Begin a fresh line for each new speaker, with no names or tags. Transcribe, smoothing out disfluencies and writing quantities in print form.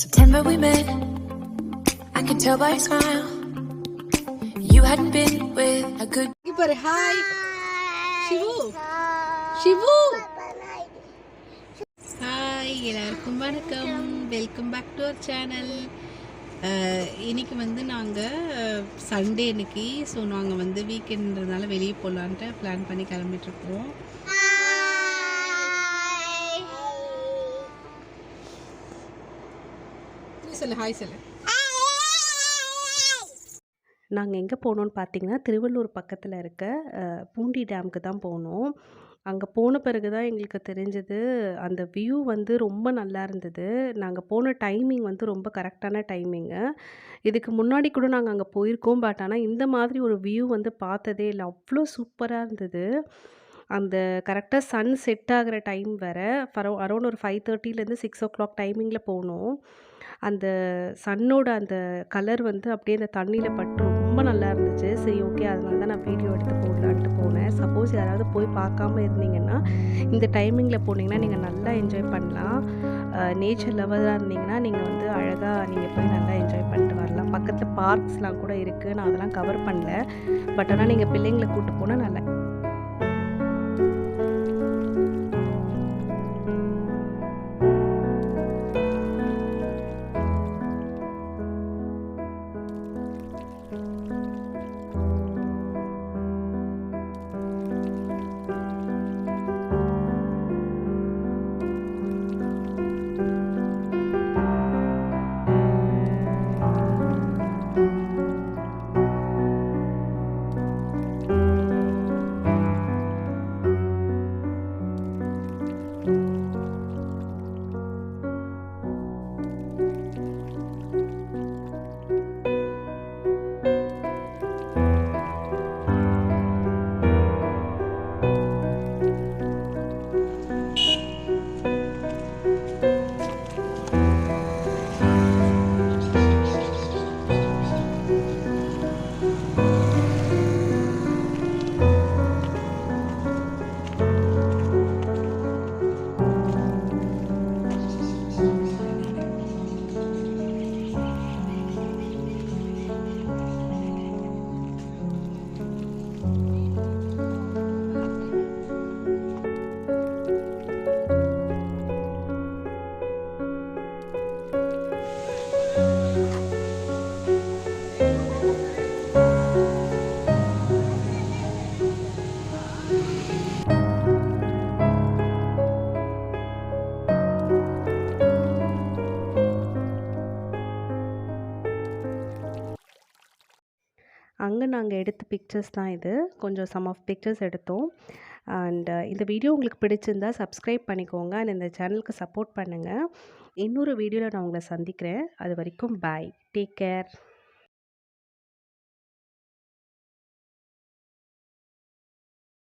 September we met, I could tell by your smile. You hadn't been with a good.
Hi, Shivu. Shivu. Hi, எல்லாருக்கும் வணக்கம். Welcome back to our channel. இன்னைக்கு வந்து நாங்கள் Sunday இன்னைக்கு, so நாங்கள் வந்து வீக்கெண்ட்ன்றதுனால வெளியே போகலான்ட்டு பிளான் பண்ணி கிளம்பிட்டுருக்கோம். சொல்லு ஹாய் சொல்லு.
நாங்கள் எங்கே போனோன்னு பார்த்தீங்கன்னா, திருவள்ளூர் பக்கத்தில் இருக்க பூண்டி டேமுக்கு தான் போனோம். அங்கே போன பிறகு தான் எங்களுக்கு தெரிஞ்சது, அந்த வியூ வந்து ரொம்ப நல்லா இருந்தது. நாங்கள் போன டைமிங் வந்து ரொம்ப கரெக்டான டைமிங்கு. இதுக்கு முன்னாடி கூட நாங்கள் அங்கே போயிருக்கோம். பட் ஆனால் இந்த மாதிரி ஒரு வியூ வந்து பார்த்ததே இல்லை. அவ்வளோ சூப்பராக இருந்தது. அந்த கரெக்டாக சன் செட் ஆகிற டைம் வேறு. அரௌண்ட் ஒரு 5:30லேருந்து 6 டைமிங்கில் போனோம். அந்த சன்னோட அந்த கலர் வந்து அப்படியே அந்த தண்ணியில் பட்டு ரொம்ப நல்லா இருந்துச்சு. சரி, ஓகே, அதனால தான் நான் வீடியோ எடுத்து போடலான்ட்டு போனேன். சப்போஸ் யாராவது போய் பார்க்காம இருந்தீங்கன்னா, இந்த டைமிங்கில் போனீங்கன்னா நீங்கள் நல்லா என்ஜாய் பண்ணலாம். நேச்சர் லவராக இருந்தீங்கன்னா நீங்கள் வந்து அழகாக நீங்கள் போய் நல்லா என்ஜாய் பண்ணிட்டு வரலாம். பக்கத்தில் பார்க்ஸ்லாம் கூட இருக்குது. நான் அதெல்லாம் கவர் பண்ணல. பட் ஆனால் நீங்கள் பிள்ளைங்களை கூப்பிட்டு போனால் நல்லா. அங்கே நாங்கள் எடுத்த பிக்சர்ஸ் தான் இது. கொஞ்சம் சம் ஆஃப் பிக்சர்ஸ் எடுத்தோம். அண்ட் இந்த வீடியோ உங்களுக்கு பிடிச்சிருந்தா சப்ஸ்கிரைப் பண்ணிக்கோங்க. அண்ட் இந்த சேனலுக்கு சப்போர்ட் பண்ணுங்கள். இன்னொரு வீடியோவில் நான் உங்களை சந்திக்கிறேன். அது வரைக்கும் பாய். Take care.